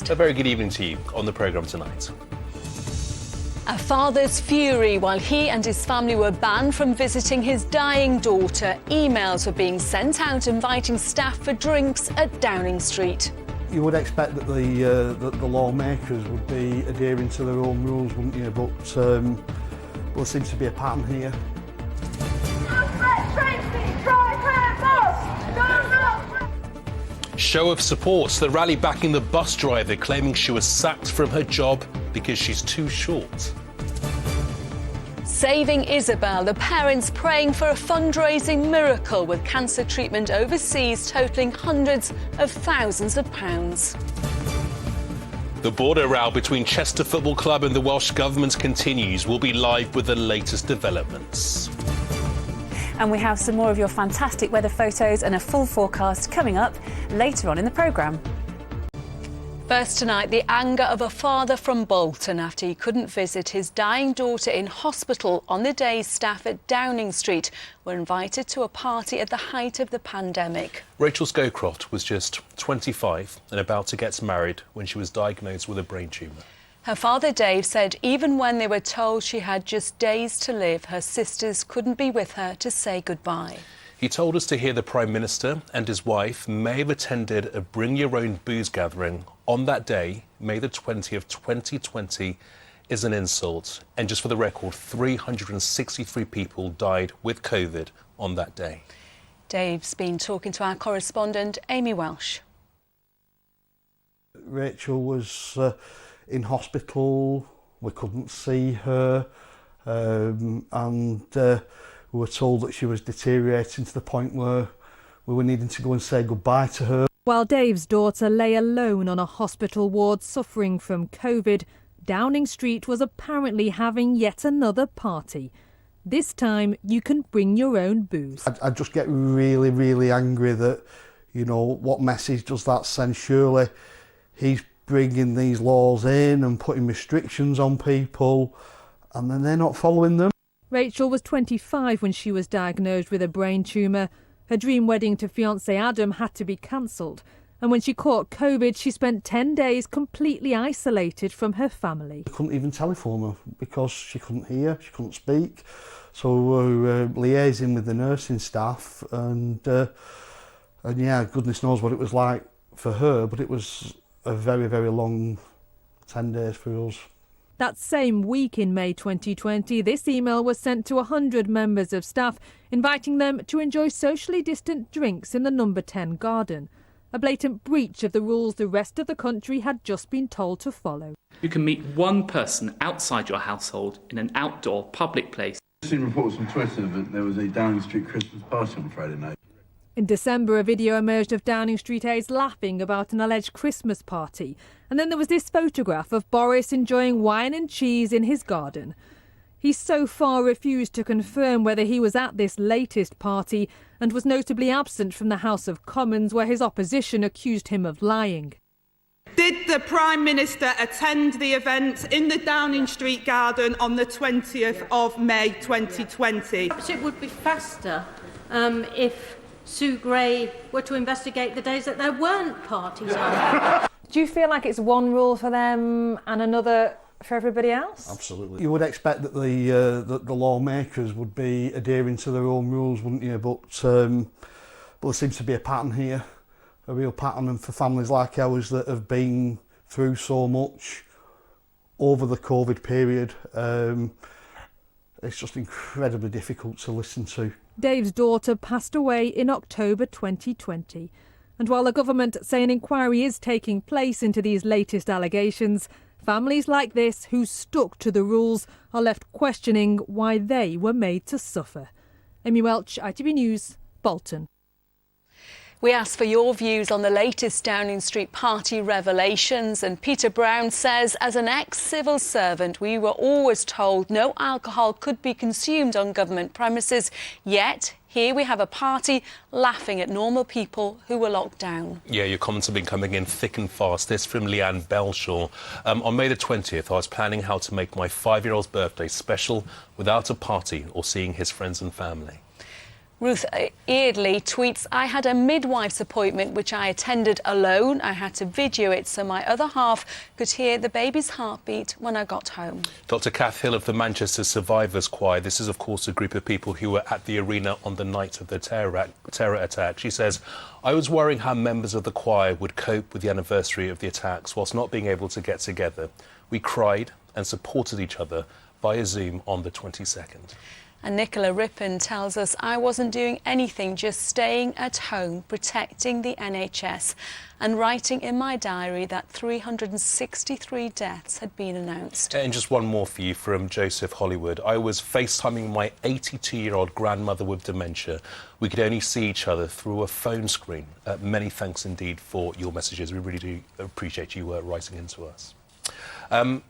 next. A very good evening to you on the programme tonight. A father's fury while he and his family were banned from visiting his dying daughter. Emails were being sent out inviting staff for drinks at Downing Street. You would expect that the lawmakers would be adhering to their own rules, wouldn't you? But there seems to be a pattern here. Show of support. The rally backing the bus driver, claiming she was sacked from her job because she's too short. Saving Isabel, the parents praying for a fundraising miracle with cancer treatment overseas totalling hundreds of thousands of pounds. The border row between Chester Football Club and the Welsh Government continues. We'll be live with the latest developments. And we have some more of your fantastic weather photos and a full forecast coming up later on in the programme. First tonight, the anger of a father from Bolton after he couldn't visit his dying daughter in hospital on the day staff at Downing Street were invited to a party at the height of the pandemic. Rachel Scowcroft was just 25 and about to get married when she was diagnosed with a brain tumour. Her father, Dave, said even when they were told she had just days to live, her sisters couldn't be with her to say goodbye. He told us to hear the Prime Minister and his wife may have attended a bring your own booze gathering on that day, May the 20th, 2020, is an insult. And just for the record, 363 people died with COVID on that day. Dave's been talking to our correspondent, Amy Welsh. Rachel was in hospital, we couldn't see her, and we were told that she was deteriorating to the point where we were needing to go and say goodbye to her. While Dave's daughter lay alone on a hospital ward suffering from COVID, Downing Street was apparently having yet another party. This time, you can bring your own booze. I just get really, really angry that, you know, what message does that send? Surely he's bringing these laws in and putting restrictions on people, and then they're not following them. Rachel was 25 when she was diagnosed with a brain tumour. Her dream wedding to fiancé Adam had to be cancelled. And when she caught COVID, she spent 10 days completely isolated from her family. I couldn't even telephone her because she couldn't hear, she couldn't speak. So we were liaising with the nursing staff and yeah, goodness knows what it was like for her, but it was a very, very long 10 days for us. That same week in May 2020, this email was sent to 100 members of staff, inviting them to enjoy socially distant drinks in the number 10 garden. A blatant breach of the rules the rest of the country had just been told to follow. You can meet one person outside your household in an outdoor public place. I've seen reports on Twitter that there was a Downing Street Christmas party on Friday night. In December, a video emerged of Downing Street aides laughing about an alleged Christmas party. And then there was this photograph of Boris enjoying wine and cheese in his garden. He so far refused to confirm whether he was at this latest party and was notably absent from the House of Commons, where his opposition accused him of lying. Did the Prime Minister attend the event in the Downing Street garden on the 20th of May 2020? Perhaps it would be faster if Sue Gray were to investigate the days that there weren't parties on. Do you feel like it's one rule for them and another for everybody else? Absolutely. You would expect that the lawmakers would be adhering to their own rules, wouldn't you? But there seems to be a pattern here, a real pattern, and for families like ours that have been through so much over the COVID period, it's just incredibly difficult to listen to. Dave's daughter passed away in October 2020. And while the government say an inquiry is taking place into these latest allegations, families like this who stuck to the rules are left questioning why they were made to suffer. Amy Welch, ITV News, Bolton. We asked for your views on the latest Downing Street party revelations, and Peter Brown says, as an ex-civil servant, we were always told no alcohol could be consumed on government premises, yet here we have a party laughing at normal people who were locked down. Yeah, your comments have been coming in thick and fast. This from Leanne Belshaw. On May the 20th, I was planning how to make my 5-year-old's birthday special without a party or seeing his friends and family. Ruth Eardley tweets, I had a midwife's appointment which I attended alone. I had to video it so my other half could hear the baby's heartbeat when I got home. Dr. Kath Hill of the Manchester Survivors Choir. This is, of course, a group of people who were at the arena on the night of the terror attack. She says, I was worrying how members of the choir would cope with the anniversary of the attacks whilst not being able to get together. We cried and supported each other via Zoom on the 22nd. And Nicola Rippon tells us, I wasn't doing anything, just staying at home, protecting the NHS and writing in my diary that 363 deaths had been announced. And just one more for you from Joseph Hollywood. I was FaceTiming my 82-year-old grandmother with dementia. We could only see each other through a phone screen. Many thanks indeed for your messages. We really do appreciate you writing into us.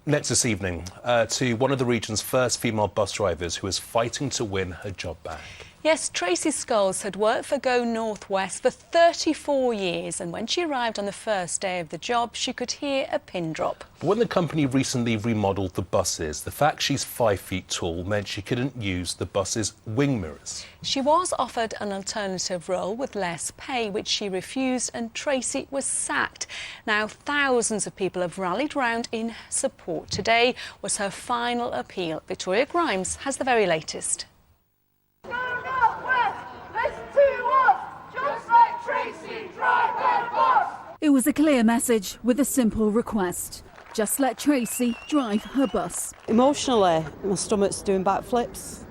Next this evening, to one of the region's first female bus drivers who is fighting to win her job back. Yes, Tracy Scholes had worked for Go North West for 34 years, and when she arrived on the first day of the job, she could hear a pin drop. But when the company recently remodelled the buses, the fact she's 5 feet tall meant she couldn't use the bus's wing mirrors. She was offered an alternative role with less pay, which she refused, and Tracy was sacked. Now, thousands of people have rallied round in support. Today was her final appeal. Victoria Grimes has the very latest. It was a clear message with a simple request. Just let Tracy drive her bus. Emotionally, my stomach's doing backflips.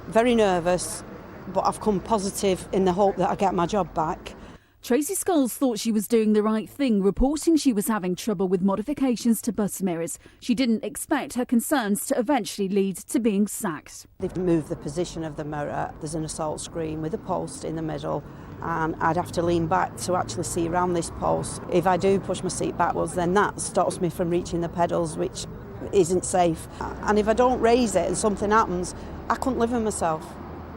Very nervous, but I've come positive in the hope that I get my job back. Tracy Scholes thought she was doing the right thing, reporting she was having trouble with modifications to bus mirrors. She didn't expect her concerns to eventually lead to being sacked. They've moved the position of the mirror. There's an assault screen with a post in the middle, and I'd have to lean back to actually see around this post. If I do push my seat backwards, then that stops me from reaching the pedals, which isn't safe. And if I don't raise it and something happens, I couldn't live with myself.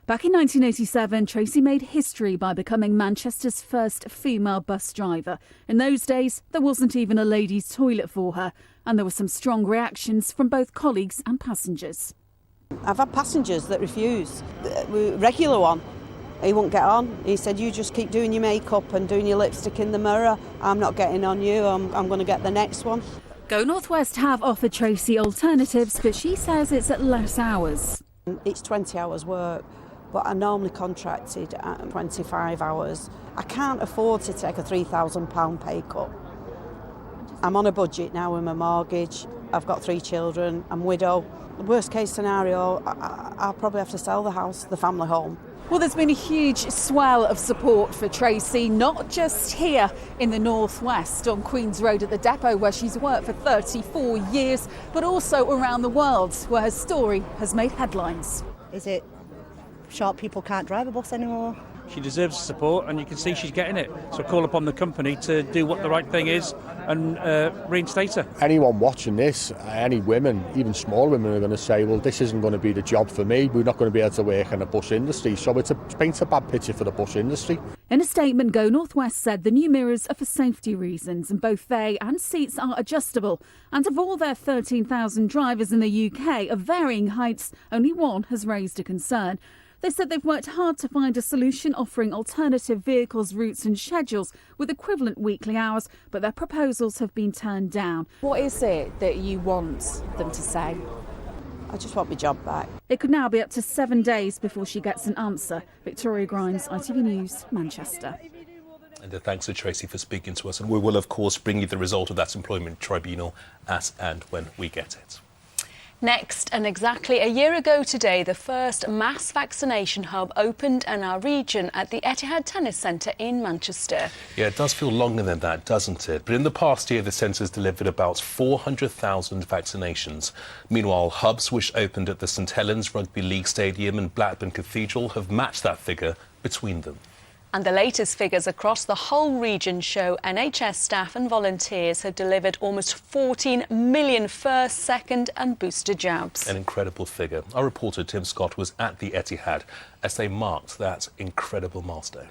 Back in 1987, Tracy made history by becoming Manchester's first female bus driver. In those days, there wasn't even a ladies' toilet for her, and there were some strong reactions from both colleagues and passengers. I've had passengers that refuse. Regular one, he won't get on. He said, you just keep doing your makeup and doing your lipstick in the mirror. I'm not getting on you, I'm going to get the next one. Go North West have offered Tracy alternatives, but she says it's at less hours. It's 20 hours work, but I normally contracted at 25 hours. I can't afford to take a £3,000 pay cut. I'm on a budget now with my mortgage. I've got 3 children. I'm widow. The worst case scenario, I'll probably have to sell the house, the family home. Well, there's been a huge swell of support for Tracy, not just here in the northwest on Queen's Road at the depot where she's worked for 34 years, but also around the world where her story has made headlines. Is it short people can't drive a bus anymore? She deserves support, and you can see she's getting it. So call upon the company to do what the right thing is and reinstate her. Anyone watching this, any women, even small women, are going to say, well, this isn't going to be the job for me. We're not going to be able to work in the bus industry. So it paints a bad picture for the bus industry. In a statement, Go North West said the new mirrors are for safety reasons, and both they and seats are adjustable. And of all their 13,000 drivers in the UK of varying heights, only one has raised a concern. They said they've worked hard to find a solution offering alternative vehicles, routes and schedules with equivalent weekly hours, but their proposals have been turned down. What is it that you want them to say? I just want my job back. It could now be up to 7 days before she gets an answer. Victoria Grimes, ITV News, Manchester. And thanks to Tracy for speaking to us. And we will, of course, bring you the result of that employment tribunal as and when we get it. Next, and exactly a year ago today, the first mass vaccination hub opened in our region at the Etihad Tennis Centre in Manchester. Yeah, it does feel longer than that, doesn't it? But in the past year, the centre's delivered about 400,000 vaccinations. Meanwhile, hubs which opened at the St Helens Rugby League Stadium and Blackburn Cathedral have matched that figure between them. And the latest figures across the whole region show NHS staff and volunteers have delivered almost 14 million first, second and booster jabs. An incredible figure. Our reporter Tim Scott was at the Etihad as they marked that incredible milestone.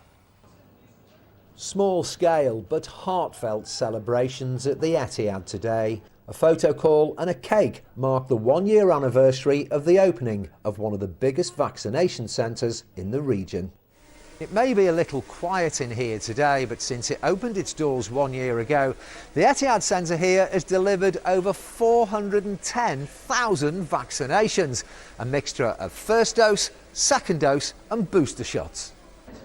Small scale but heartfelt celebrations at the Etihad today. A photo call and a cake mark the 1-year anniversary of the opening of one of the biggest vaccination centres in the region. It may be a little quiet in here today, but since it opened its doors 1 year ago, the Etihad Centre here has delivered over 410,000 vaccinations, a mixture of first dose, second dose and booster shots.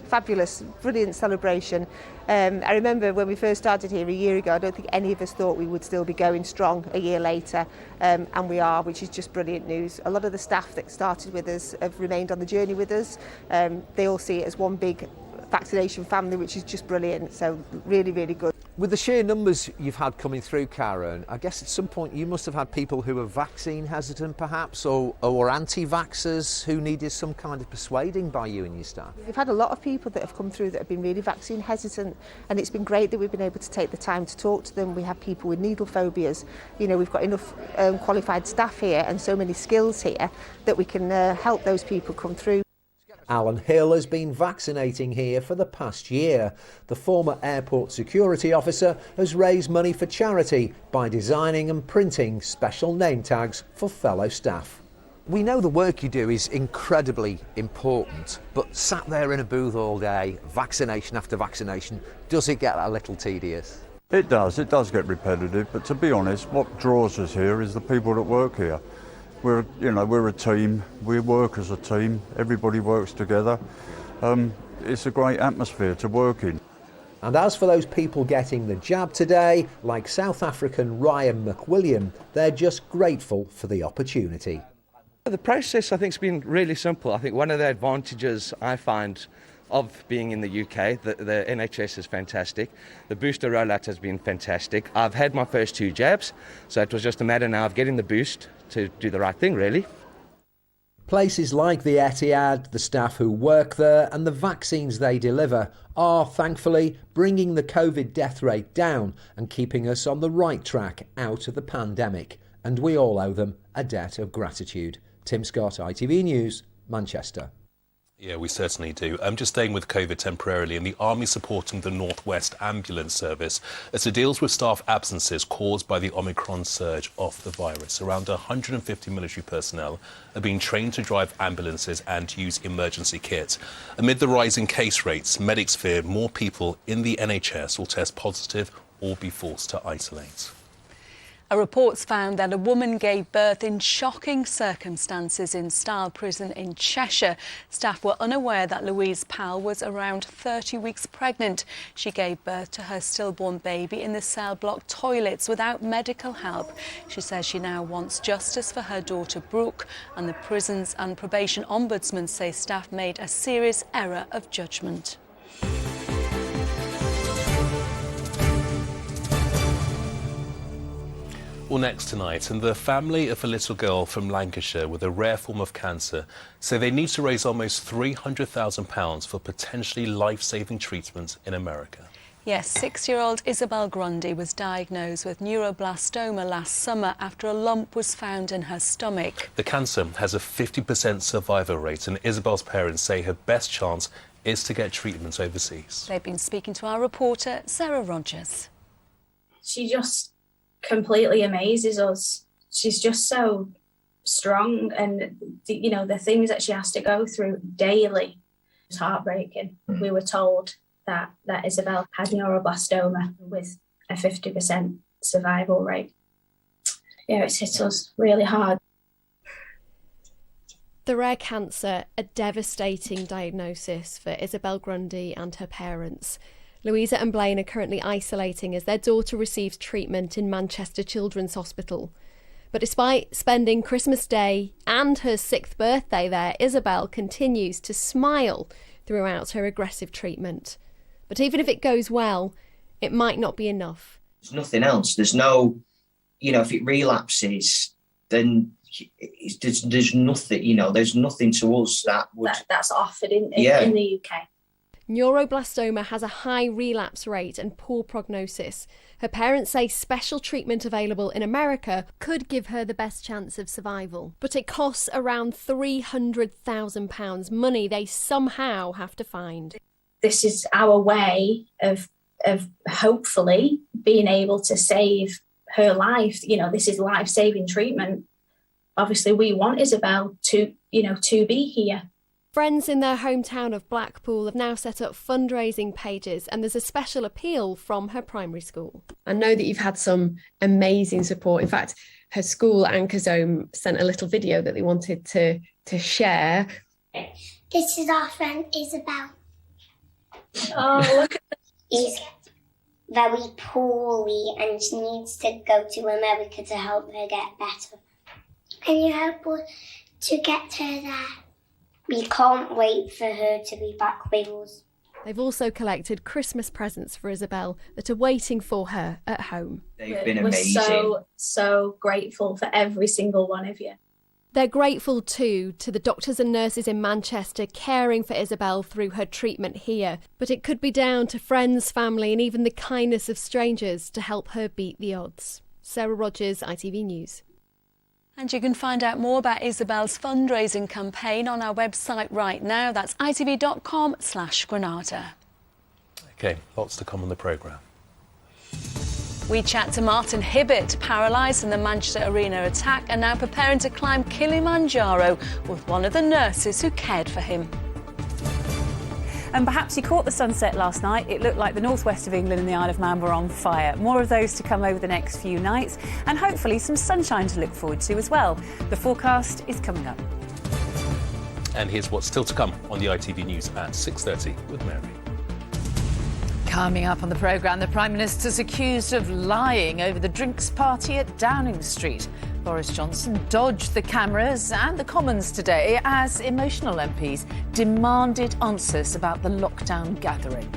Fabulous, brilliant celebration. I remember when we first started here a year ago, I don't think any of us thought we would still be going strong a year later, and we are, which is just brilliant news. A lot of the staff that started with us have remained on the journey with us. They all see it as one big vaccination family, which is just brilliant, so really, really good. With the sheer numbers you've had coming through, Karen, I guess at some point you must have had people who are vaccine hesitant perhaps, or anti-vaxxers who needed some kind of persuading by you and your staff. We've had a lot of people that have come through that have been really vaccine hesitant, and it's been great that we've been able to take the time to talk to them. We have people with needle phobias. You know, we've got enough qualified staff here and so many skills here that we can help those people come through. Alan Hill has been vaccinating here for the past year. The former airport security officer has raised money for charity by designing and printing special name tags for fellow staff. We know the work you do is incredibly important, but sat there in a booth all day, vaccination after vaccination, does it get a little tedious? It does get repetitive, but to be honest, what draws us here is the people that work here. We're a team, we work as a team, everybody works together. It's a great atmosphere to work in. And as for those people getting the jab today, like South African Ryan McWilliam, they're just grateful for the opportunity. The process, I think, has been really simple. I think one of the advantages I find of being in the UK, the NHS is fantastic. The booster rollout has been fantastic. I've had my first 2 jabs, so it was just a matter now of getting the boost to do the right thing, really. Places like the Etihad, the staff who work there and the vaccines they deliver are, thankfully, bringing the COVID death rate down and keeping us on the right track out of the pandemic. And we all owe them a debt of gratitude. Tim Scott, ITV News, Manchester. Yeah, we certainly do. I'm just staying with COVID temporarily, and the Army supporting the North West Ambulance Service as it deals with staff absences caused by the Omicron surge of the virus. Around 150 military personnel are being trained to drive ambulances and use emergency kits. Amid the rising case rates, medics fear more people in the NHS will test positive or be forced to isolate. A report's found that a woman gave birth in shocking circumstances in Style Prison in Cheshire. Staff were unaware that Louise Powell was around 30 weeks pregnant. She gave birth to her stillborn baby in the cell block toilets without medical help. She says she now wants justice for her daughter Brooke, and the Prisons and Probation Ombudsman say staff made a serious error of judgment. Well, next tonight, and the family of a little girl from Lancashire with a rare form of cancer say they need to raise almost £300,000 for potentially life-saving treatment in America. Yes, 6-year-old Isabel Grundy was diagnosed with neuroblastoma last summer after a lump was found in her stomach. The cancer has a 50% survival rate, and Isabel's parents say her best chance is to get treatment overseas. They've been speaking to our reporter, Sarah Rogers. She just completely amazes us. She's just so strong, and the things that she has to go through daily is heartbreaking. We were told that Isabel had neuroblastoma with a 50% survival rate. Yeah, it's hit us really hard. The rare cancer, a devastating diagnosis for Isabel Grundy and her parents. Louisa and Blaine are currently isolating as their daughter receives treatment in Manchester Children's Hospital. But despite spending Christmas Day and her 6th birthday there, Isabel continues to smile throughout her aggressive treatment. But even if it goes well, it might not be enough. There's nothing else. There's no, if it relapses, then there's nothing, there's nothing to us that would... That's offered in the UK. Neuroblastoma has a high relapse rate and poor prognosis. Her parents say special treatment available in America could give her the best chance of survival. But it costs around £300,000, money they somehow have to find. This is our way of hopefully being able to save her life. This is life-saving treatment. Obviously, we want Isabel to be here. Friends in their hometown of Blackpool have now set up fundraising pages, and there's a special appeal from her primary school. I know that you've had some amazing support. In fact, her school, Anchorzone, sent a little video that they wanted to share. This is our friend Isabel. Oh, look at that. She's very poorly and she needs to go to America to help her get better. Can you help us to get her there? We can't wait for her to be back with us. They've also collected Christmas presents for Isabel that are waiting for her at home. They've been amazing. We're so grateful for every single one of you. They're grateful too to the doctors and nurses in Manchester caring for Isabel through her treatment here. But it could be down to friends, family and even the kindness of strangers to help her beat the odds. Sarah Rogers, ITV News. And you can find out more about Isabel's fundraising campaign on our website right now. That's itv.com/Granada. OK, lots to come on the programme. We chat to Martin Hibbert, paralysed in the Manchester Arena attack and now preparing to climb Kilimanjaro with one of the nurses who cared for him. And perhaps you caught the sunset last night. It looked like the northwest of England and the Isle of Man were on fire. More of those to come over the next few nights and hopefully some sunshine to look forward to as well. The forecast is coming up. And here's what's still to come on the ITV News at 6:30 with Mary. Coming up on the programme, the Prime Minister's accused of lying over the drinks party at Downing Street. Boris Johnson dodged the cameras and the Commons today as emotional MPs demanded answers about the lockdown gathering.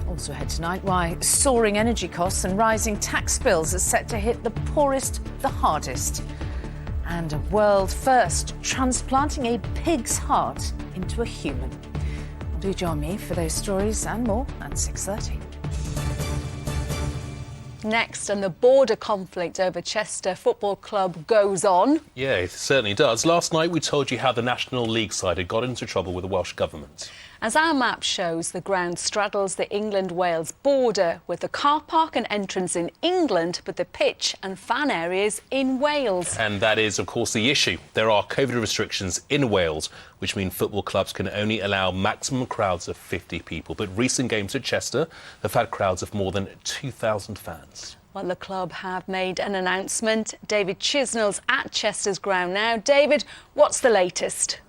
Also ahead tonight, why soaring energy costs and rising tax bills are set to hit the poorest the hardest. And a world first, transplanting a pig's heart into a human. Do join me for those stories and more at 6:30. Next, and the border conflict over Chester Football Club goes on. Yeah, it certainly does. Last night we told you how the National League side had got into trouble with the Welsh Government. As our map shows, the ground straddles the England-Wales border, with the car park and entrance in England, but the pitch and fan areas in Wales. And that is, of course, the issue. There are COVID restrictions in Wales, which mean football clubs can only allow maximum crowds of 50 people. But recent games at Chester have had crowds of more than 2,000 fans. Well, the club have made an announcement. David Chisnell's at Chester's ground now. David, what's the latest?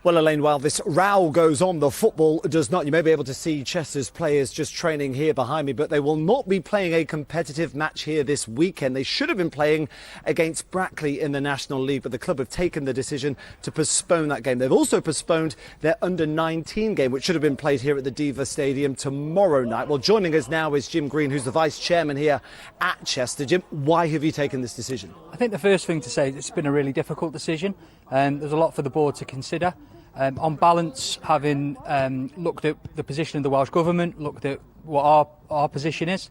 Well, Elaine, while this row goes on, the football does not. You may be able to see Chester's players just training here behind me, but they will not be playing a competitive match here this weekend. They should have been playing against Brackley in the National League, but the club have taken the decision to postpone that game. They've also postponed their under-19 game, which should have been played here at the Diva Stadium tomorrow night. Well, joining us now is Jim Green, who's the vice chairman here at Chester. Jim, why have you taken this decision? I think the first thing to say is it's been a really difficult decision. There's a lot for the board to consider. On balance, having looked at the position of the Welsh Government, looked at what our position is,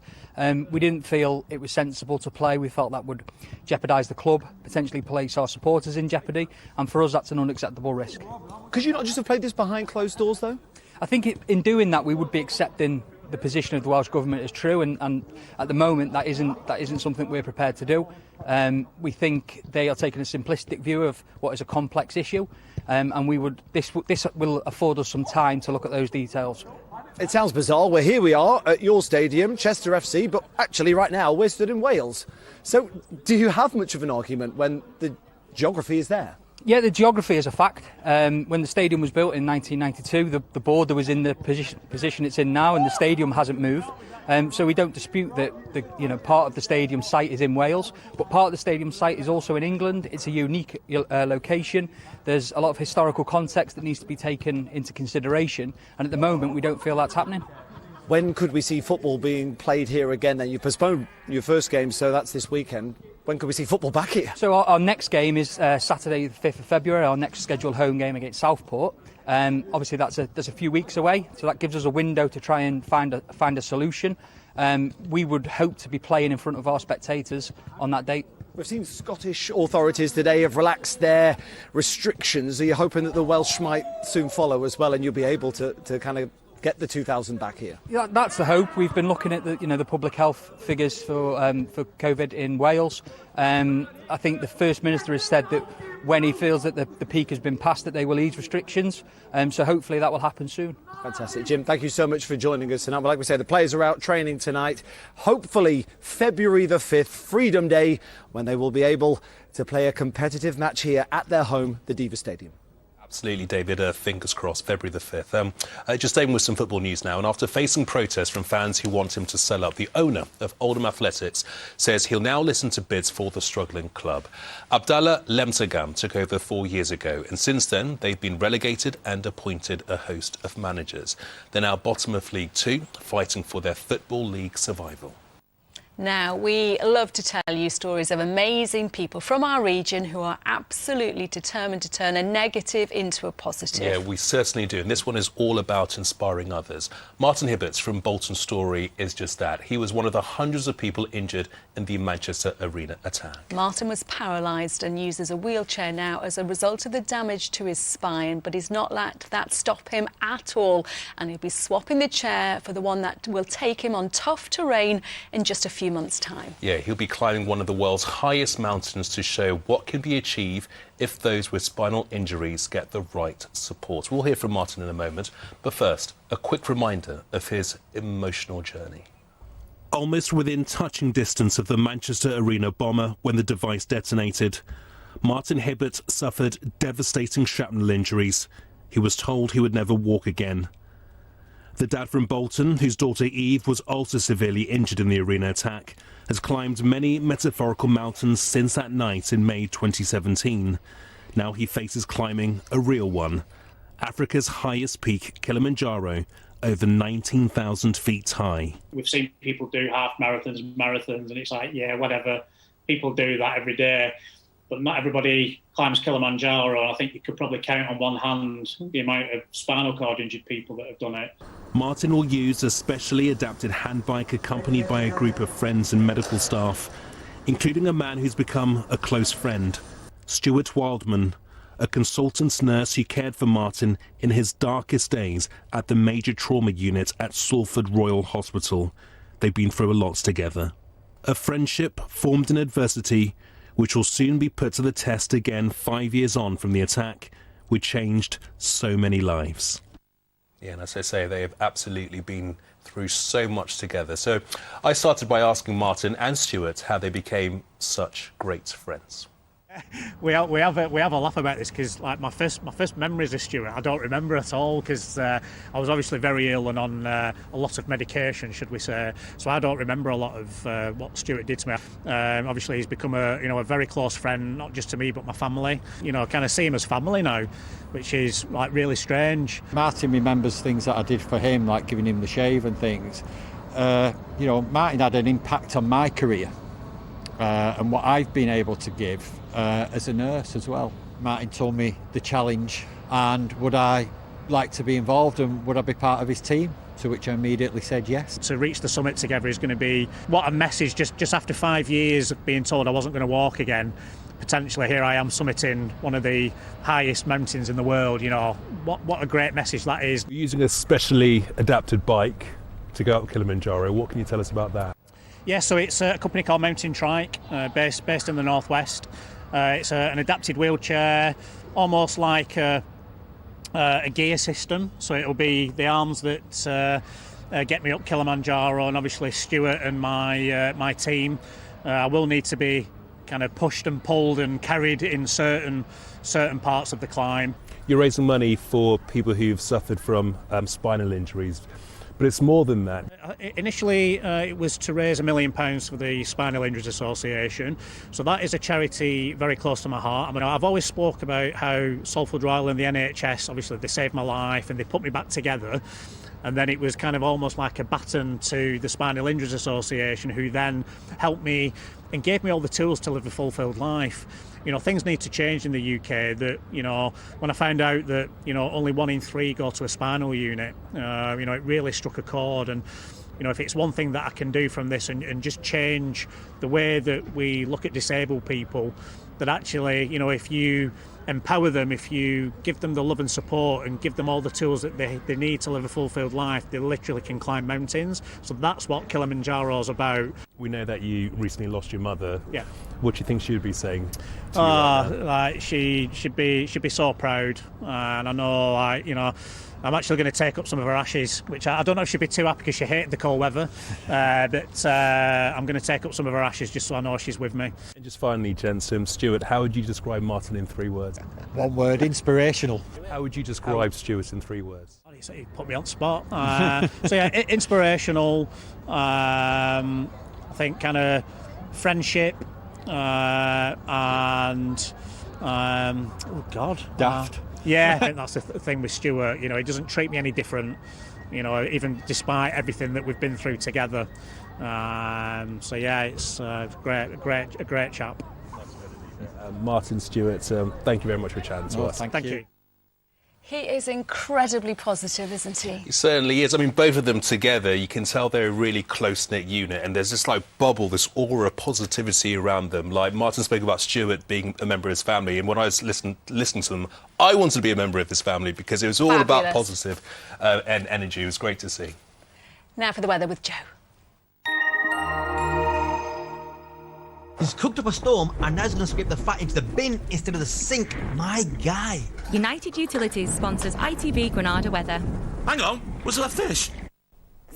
we didn't feel it was sensible to play. We felt that would jeopardise the club, potentially place our supporters in jeopardy, and for us that's an unacceptable risk. Could you not just have played this behind closed doors, though? I think in doing that we would be accepting the position of the Welsh Government as true, and at the moment that isn't something we're prepared to do. We think they are taking a simplistic view of what is a complex issue, and this will afford us some time to look at those details. It sounds bizarre. Here we are at your stadium, Chester FC, but actually right now we're stood in Wales. So do you have much of an argument when the geography is there? Yeah, the geography is a fact. When the stadium was built in 1992, the border was in the position it's in now, and the stadium hasn't moved. So we don't dispute that part of the stadium site is in Wales, but part of the stadium site is also in England. It's a unique location. There's a lot of historical context that needs to be taken into consideration, and at the moment we don't feel that's happening. When could we see football being played here again then? You postponed your first game, so that's this weekend. When could we see football back here? So our next game is Saturday the 5th of February, our next scheduled home game against Southport. Obviously that's a few weeks away, so that gives us a window to try and find a solution. We would hope to be playing in front of our spectators on that date. We've seen Scottish authorities today have relaxed their restrictions. Are you hoping that the Welsh might soon follow as well, and you'll be able to kind of get the 2,000 back here? Yeah, that's the hope. We've been looking at the public health figures for COVID in Wales. I think the First Minister has said that when he feels that the peak has been passed, that they will ease restrictions. So hopefully that will happen soon. Fantastic. Jim, thank you so much for joining us tonight. Well, like we say, the players are out training tonight. Hopefully February the 5th, Freedom Day, when they will be able to play a competitive match here at their home, the Diva Stadium. Absolutely, David. Fingers crossed, February the 5th. Just staying with some football news now. And after facing protests from fans who want him to sell up, the owner of Oldham Athletics says he'll now listen to bids for the struggling club. Abdallah Lemsagam took over 4 years ago, and since then they've been relegated and appointed a host of managers. They're now bottom of League 2, fighting for their Football League survival. Now, we love to tell you stories of amazing people from our region who are absolutely determined to turn a negative into a positive. Yeah, we certainly do. And this one is all about inspiring others. Martin Hibberts from Bolton Story is just that. He was one of the hundreds of people injured in the Manchester Arena attack. Martin was paralysed and uses a wheelchair now as a result of the damage to his spine, but he's not let that stop him at all. And he'll be swapping the chair for the one that will take him on tough terrain in just a few months' time. Yeah, he'll be climbing one of the world's highest mountains to show what can be achieved if those with spinal injuries get the right support. We'll hear from Martin in a moment, but first, a quick reminder of his emotional journey. Almost within touching distance of the Manchester Arena bomber when the device detonated, Martin Hibbert suffered devastating shrapnel injuries. He was told he would never walk again. The dad from Bolton, whose daughter Eve was also severely injured in the arena attack, has climbed many metaphorical mountains since that night in May 2017. Now he faces climbing a real one, Africa's highest peak, Kilimanjaro, over 19,000 feet high. We've seen people do half marathons, and it's like, yeah, whatever. People do that every day. But not everybody climbs Kilimanjaro. I think you could probably count on one hand the amount of spinal cord injured people that have done it. Martin will use a specially adapted handbike accompanied by a group of friends and medical staff, including a man who's become a close friend, Stuart Wildman, a consultant nurse who cared for Martin in his darkest days at the major trauma unit at Salford Royal Hospital. They've been through a lot together. A friendship formed in adversity, which will soon be put to the test again 5 years on from the attack, which changed so many lives. Yeah, and as I say, they have absolutely been through so much together. So I started by asking Martin and Stuart how they became such great friends. We have a laugh about this because, like, my first memories of Stuart, I don't remember at all because I was obviously very ill and on a lot of medication, should we say. So I don't remember a lot of what Stuart did to me. Obviously, he's become a very close friend, not just to me but my family. Kind of see him as family now, which is like really strange. Martin remembers things that I did for him, like giving him the shave and things. Martin had an impact on my career. And what I've been able to give as a nurse as well. Martin told me the challenge and would I like to be involved and would I be part of his team, to which I immediately said yes. To reach the summit together is going to be, what a message, just after 5 years of being told I wasn't going to walk again. Potentially here I am summiting one of the highest mountains in the world. What a great message that is. Using a specially adapted bike to go up Kilimanjaro, what can you tell us about that? Yeah, so it's a company called Mountain Trike, based in the northwest. It's an adapted wheelchair, almost like a gear system. So it'll be the arms that get me up Kilimanjaro, and obviously Stuart and my team. I will need to be kind of pushed and pulled and carried in certain parts of the climb. You're raising money for people who've suffered from spinal injuries. But it's more than that. Initially, it was to raise £1 million for the Spinal Injuries Association. So that is a charity very close to my heart. I mean, I've always spoke about how Salford Royal and the NHS, obviously, they saved my life and they put me back together. And then it was kind of almost like a baton to the Spinal Injuries Association, who then helped me and gave me all the tools to live a fulfilled life. Things need to change in the UK. That, when I found out that, only 1 in 3 go to a spinal unit, it really struck a chord. And, if it's one thing that I can do from this and just change the way that we look at disabled people, that actually, if you empower them, if you give them the love and support and give them all the tools that they need to live a fulfilled life, they literally can climb mountains. So that's what Kilimanjaro is about. We know that you recently lost your mother. Yeah. What do you think she would be saying to you right now? Like she'd be so proud, and I know, like, you know, I'm actually going to take up some of her ashes, which I don't know if she'd be too happy because she hated the cold weather, but I'm going to take up some of her ashes just so I know she's with me. And just finally, gents, Stuart, how would you describe Martin in 3 words? One word: inspirational. How would you describe Stuart in 3 words? You put me on the spot. So yeah, inspirational. I think kind of friendship, and oh God, daft. Yeah, I think that's the thing with Stuart. You know, he doesn't treat me any different. You know, even despite everything that we've been through together. So yeah, it's a great chap. Martin Stewart, thank you very much for chatting to us. Thank you. He is incredibly positive, isn't he? He certainly is. I mean, both of them together, you can tell they're a really close-knit unit, and there's this, like, bubble, this aura of positivity around them. Like, Martin spoke about Stuart being a member of his family, and when I was listening to them, I wanted to be a member of this family because it was all about positive and energy. It was great to see. Now for the weather with Joe. He's cooked up a storm and now he's going to scrape the fat into the bin instead of the sink. My guy. United Utilities sponsors ITV Granada weather. Hang on, was that fish?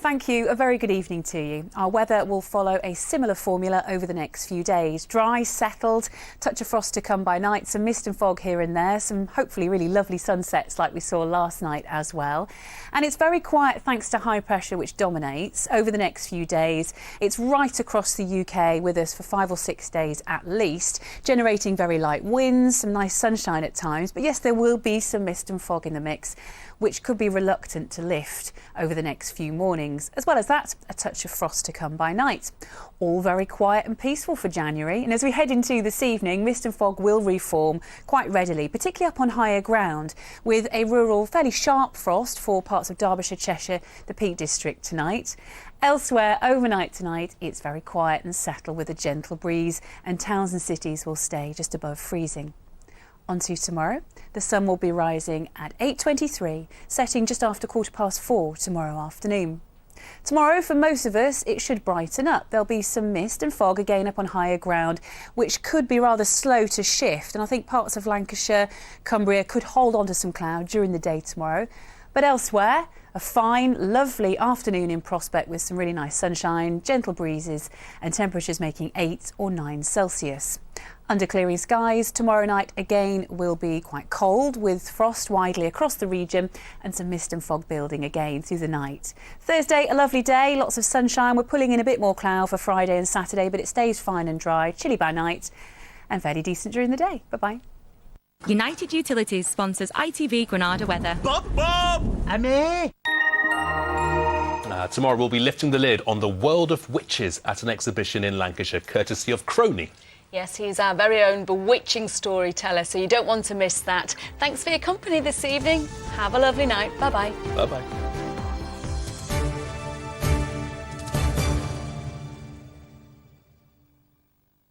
Thank you. A very good evening to you. Our weather will follow a similar formula over the next few days. Dry, settled, touch of frost to come by night, some mist and fog here and there, some hopefully really lovely sunsets like we saw last night as well. And it's very quiet thanks to high pressure which dominates over the next few days. It's right across the UK with us for 5 or 6 days at least, generating very light winds, some nice sunshine at times. But yes, there will be some mist and fog in the mix, which could be reluctant to lift over the next few mornings. As well as that, a touch of frost to come by night. All very quiet and peaceful for January. And as we head into this evening, mist and fog will reform quite readily, particularly up on higher ground, with a rural, fairly sharp frost for parts of Derbyshire, Cheshire, the Peak District tonight. Elsewhere, overnight tonight, it's very quiet and settled with a gentle breeze, and towns and cities will stay just above freezing. On to tomorrow. The sun will be rising at 8:23, setting just after 4:15 tomorrow afternoon. Tomorrow, for most of us, it should brighten up. There'll be some mist and fog again up on higher ground, which could be rather slow to shift. And I think parts of Lancashire, Cumbria could hold on to some cloud during the day tomorrow. But elsewhere, a fine, lovely afternoon in prospect with some really nice sunshine, gentle breezes and temperatures making 8 or 9 Celsius. Under clearing skies, tomorrow night again will be quite cold with frost widely across the region and some mist and fog building again through the night. Thursday, a lovely day, lots of sunshine. We're pulling in a bit more cloud for Friday and Saturday, but it stays fine and dry, chilly by night and fairly decent during the day. Bye-bye. United Utilities sponsors ITV Granada weather. Bob! Amy! Tomorrow we'll be lifting the lid on the world of witches at an exhibition in Lancashire, courtesy of Crony. Yes, he's our very own bewitching storyteller, so you don't want to miss that. Thanks for your company this evening. Have a lovely night. Bye-bye. Bye-bye.